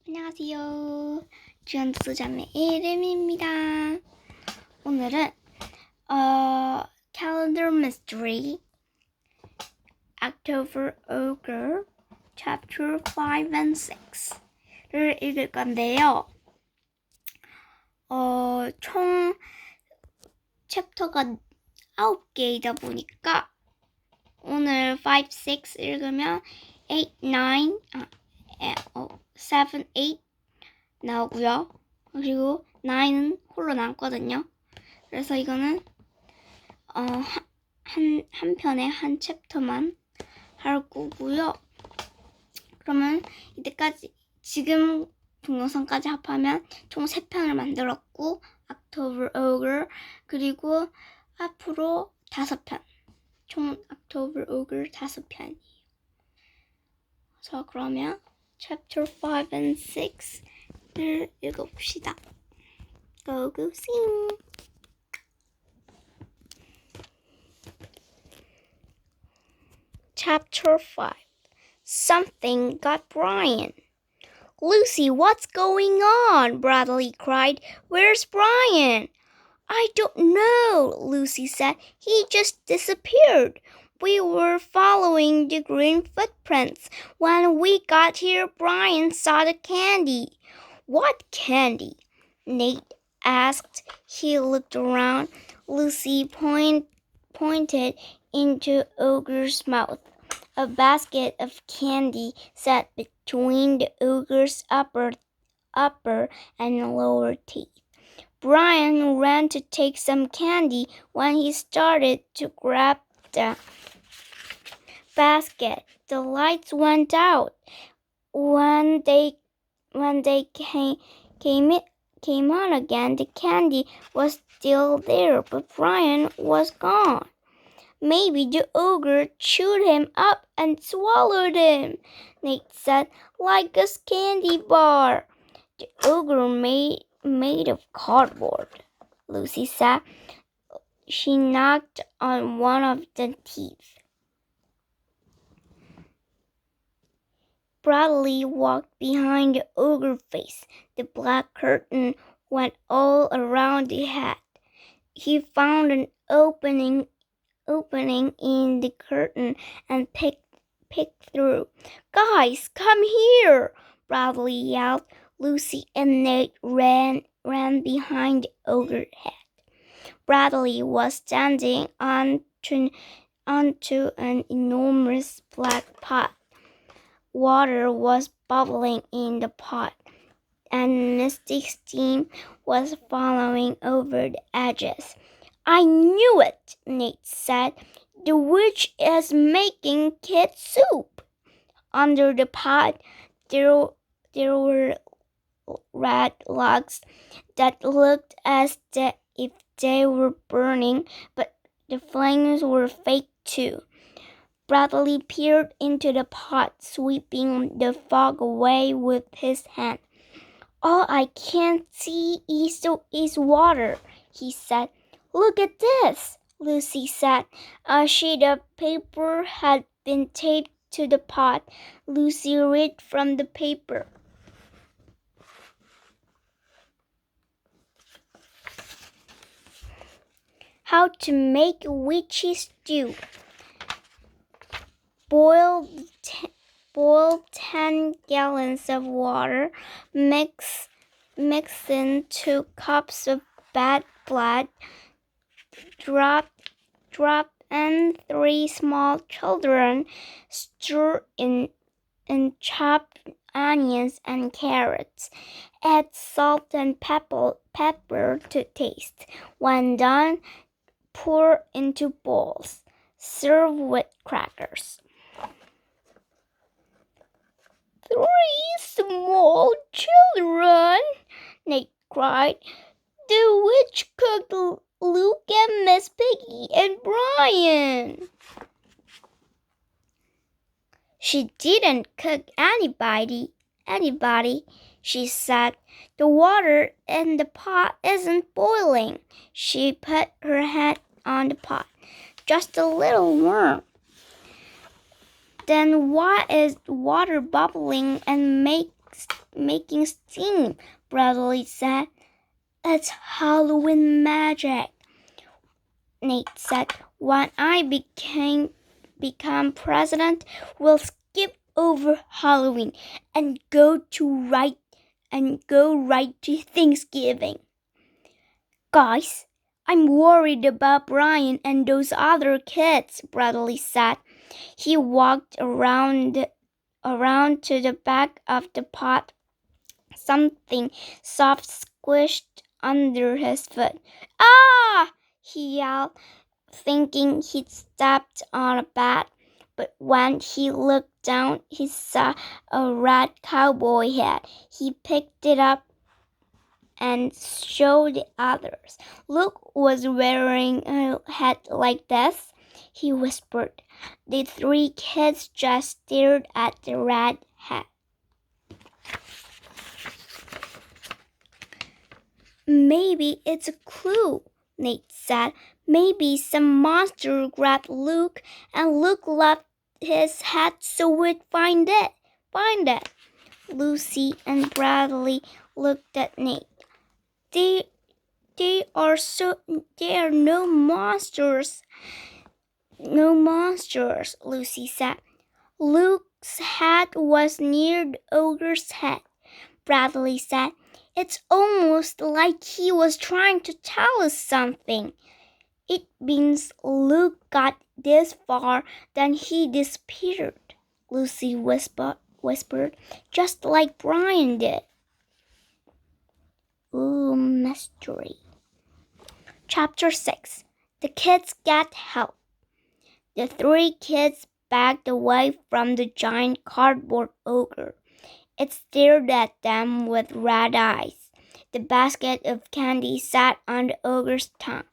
안녕하세요. 주연투자매 이름입니다. 오늘은 calendar mystery October ogre chapter 5 and 6를 읽을 건데요. 총 챕터가 9개이다 보니까 오늘 5, 6 읽으면 8, 9, 7, 8 나오고요. 그리고 9은 홀로 남거든요. 그래서 이거는 한 편에 한 챕터만 할 거고요. 그러면 이때까지 지금 동영상까지 합하면 총 3편을 만들었고 October Ogre 그리고 앞으로 5편 총 October Ogre 5편이에요. 자 그러면 Chapter 5 and 6를 읽어봅시다. Go sing! Chapter 5 Something got Brian. Lucy, what's going on? Bradley cried. Where's Brian? I don't know, Lucy said. He just disappeared. We were following the green footprints. When we got here, Brian saw the candy. What candy? Nate asked. He looked around. Lucy pointed into Ogre's mouth. A basket of candy sat between the ogre's upper and lower teeth. Brian ran to take some candy. When he started to grab the basket, the lights went out. When they came on again, the candy was still there, but Brian was gone. Maybe the ogre chewed him up and swallowed him, Nate said, like a candy bar. The ogre made of cardboard, Lucy said. She knocked on one of the teeth. Bradley walked behind the ogre's face. The black curtain went all around the hat. He found an opening in the curtain and picked through. Guys, come here! Bradley yelled. Lucy and Nate ran behind the ogre's head. Bradley was standing onto an enormous black pot. Water was bubbling in the pot, and misty steam was following over the edges. I knew it, Nate said. The witch is making kid soup. Under the pot, there were red logs that looked as if they were burning, but the flames were fake too. Bradley peered into the pot, sweeping the fog away with his hand. All I can see is water, he said. Look at this, Lucy said. A sheet of paper had been taped to the pot. Lucy read from the paper. How to make witchy stew. Boil 10 gallons of water. Mix in 2 cups of bad blood. Drop in 3 small children. Stir in chopped onions and carrots. Add salt and pepper to taste. When done, pour into bowls. Serve with crackers. 3 small children, Nate cried. The witch cooked Luke and Miss Piggy and Brian. She didn't cook anybody, she said. The water in the pot isn't boiling. She put her hand on the pot. Just a little warm. Then why is water bubbling and making steam, Bradley said. It's Halloween magic, Nate said. When I become president, we'll skip over Halloween and go right to Thanksgiving. Guys, I'm worried about Brian and those other kids, Bradley said. He walked around to the back of the pot. Something soft squished under his foot. Ah! He yelled, thinking he'd stepped on a bat. But when he looked down, he saw a red cowboy hat. He picked it up and showed the others. Luke was wearing a hat like this, he whispered. The three kids just stared at the red hat. Maybe it's a clue, Nate said. Maybe some monster grabbed Luke and Luke left his hat so we'd find it. Lucy and Bradley looked at Nate. They are no monsters. No monsters, Lucy said. Luke's hat was near the ogre's head, Bradley said. It's almost like he was trying to tell us something. It means Luke got this far, then he disappeared, Lucy whispered, just like Brian did. Ooh, mystery. Chapter 6. The kids get help. The three kids backed away from the giant cardboard ogre. It stared at them with red eyes. The basket of candy sat on the ogre's tongue.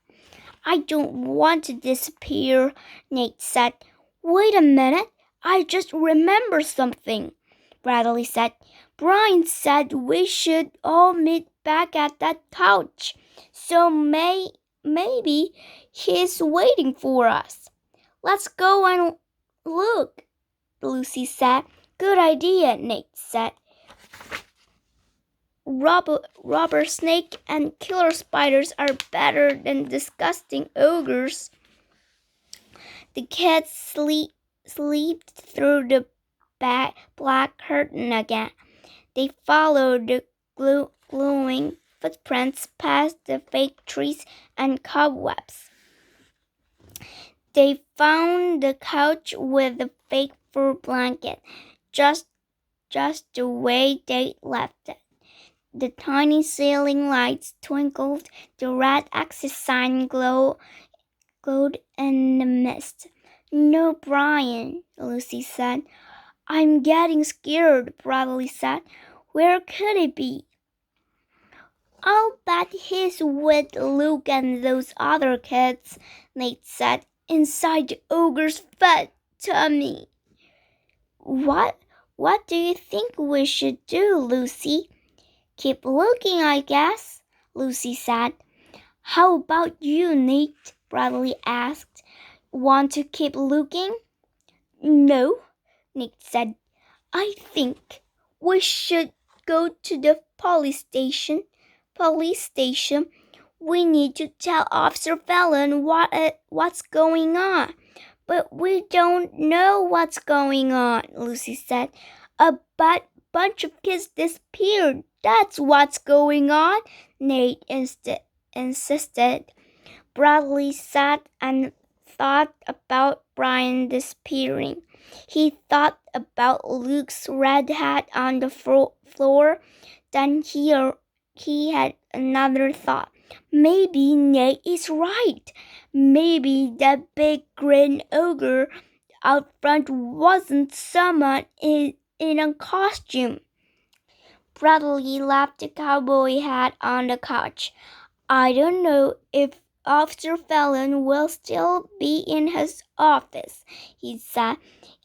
I don't want to disappear, Nate said. Wait a minute, I just remembered something, Bradley said. Brian said we should all meet back at that couch, so maybe he's waiting for us. Let's go and look, Lucy said. Good idea, Nate said. Rubber snake and killer spiders are better than disgusting ogres. The kids slipped through the black curtain again. They followed the glowing footprints past the fake trees and cobwebs. They found the couch with the fake fur blanket, just the way they left it. The tiny ceiling lights twinkled. The red access sign glowed in the mist. No, Brian, Lucy said. I'm getting scared, Bradley said. Where could he be? I'll bet he's with Luke and those other kids, Nate said. Inside the ogre's fat tummy. What do you think we should do, Lucy? Keep looking, I guess, Lucy said. How about you, Nate? Bradley asked. Want to keep looking? No, Nate said. I think we should go to the police station. We need to tell Officer Fallon what's going on. But we don't know what's going on, Lucy said. A bunch of kids disappeared. That's what's going on, Nate insisted. Bradley sat and thought about Brian disappearing. He thought about Luke's red hat on the floor. Then he had another thought. Maybe Nate is right. Maybe that big green ogre out front wasn't someone in a costume. Bradley left the cowboy hat on the couch. I don't know if Officer Fallon will still be in his office, he said.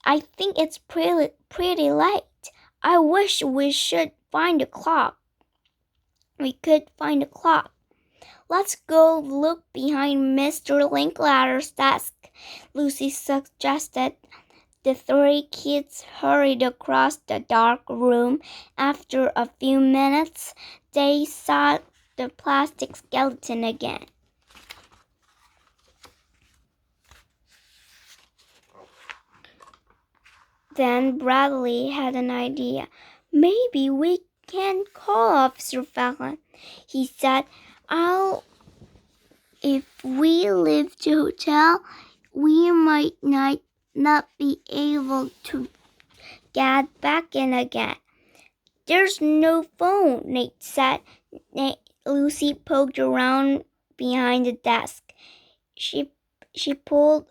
I think it's pretty late. I wish we could find the clock. Let's go look behind Mr. Linklater's desk, Lucy suggested. The three kids hurried across the dark room. After a few minutes, they saw the plastic skeleton again. Then Bradley had an idea. Maybe we can call Officer Fallon, he said. If we leave the hotel, we might not be able to get back in again. There's no phone, Nate said. Lucy poked around behind the desk. She pulled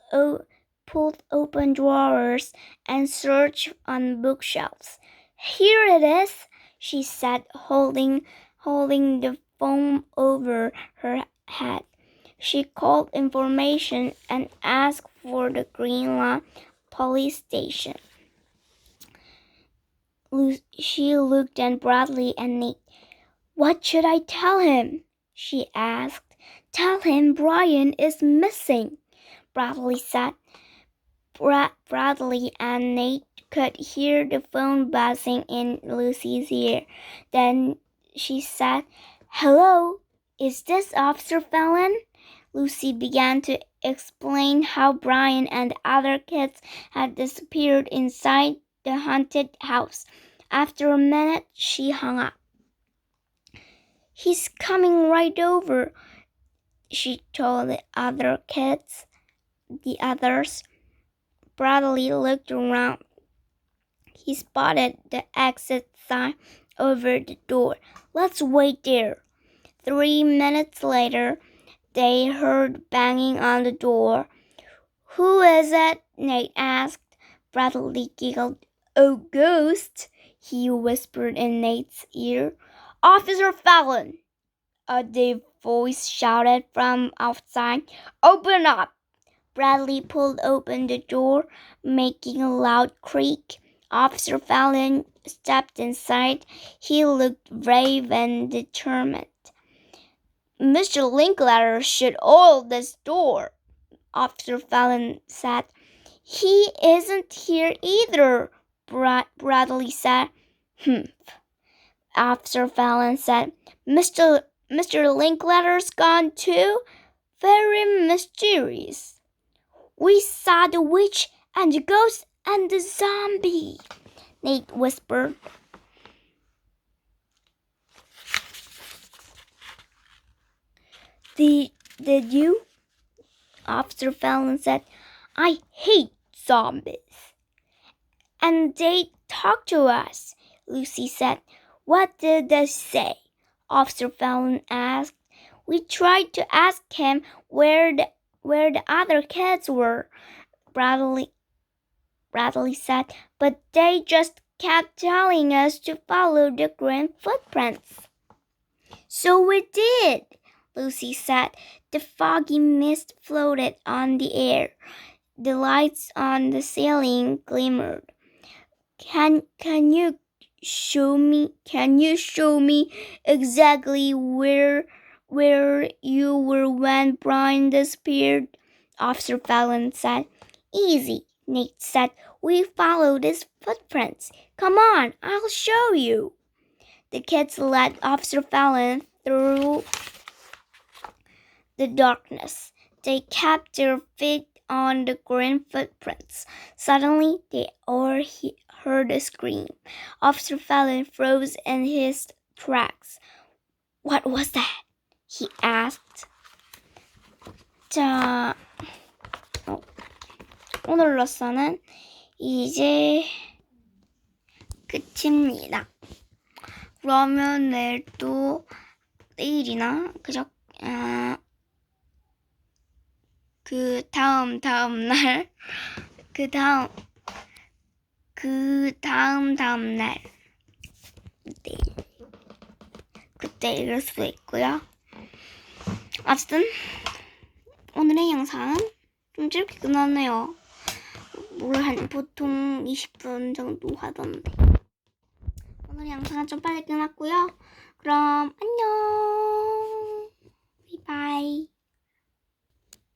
open drawers and searched on bookshelves. Here it is, she said, holding the phone over her head. She called information and asked for the Green Lawn police station. She looked at Bradley and Nate. What should I tell him? She asked. Tell him Brian is missing, Bradley said. Bradley and Nate could hear the phone buzzing in Lucy's ear. Then she said, Hello, is this Officer Fallon? Lucy began to explain how Brian and the other kids had disappeared inside the haunted house. After a minute, she hung up. He's coming right over, she told the others. Bradley looked around. He spotted the exit sign over the door. Let's wait there. 3 minutes later, they heard banging on the door. Who is it? Nate asked. Bradley giggled. Oh, ghost, he whispered in Nate's ear. Officer Fallon, a deep voice shouted from outside. Open up! Bradley pulled open the door, making a loud creak. Officer Fallon stepped inside. He looked brave and determined. Mr. Linklater should oil this door, Officer Fallon said. He isn't here either, Bradley said. Humph, Officer Fallon said. Mr. Linklater's gone too? Very mysterious. We saw the witch and the ghost and the zombie, Nate whispered. Did you? Officer Fallon said. I hate zombies. And they talked to us, Lucy said. What did they say? Officer Fallon asked. We tried to ask him where the other kids were, Bradley said, but they just kept telling us to follow the green footprints. So we did, Lucy said. The foggy mist floated on the air. The lights on the ceiling glimmered. Can you show me exactly where you were when Brian disappeared? Officer Fallon said. Easy, Nate said. We followed his footprints. Come on, I'll show you. The kids led Officer Fallon through the darkness. They kept their feet on the green footprints. Suddenly, they all heard a scream. Officer Fallon froze in his tracks. What was that? He asked. 자, 오늘로서는 이제 끝입니다. 그러면 내일이나 그 다음 날 그때 읽을 수도 있고요. 어쨌든 오늘의 영상은 좀 짧게 끝났네요. 보통 20분 정도 하던데. 오늘 영상은 좀 빨리 끝났고요. 그럼 안녕. 바이바이.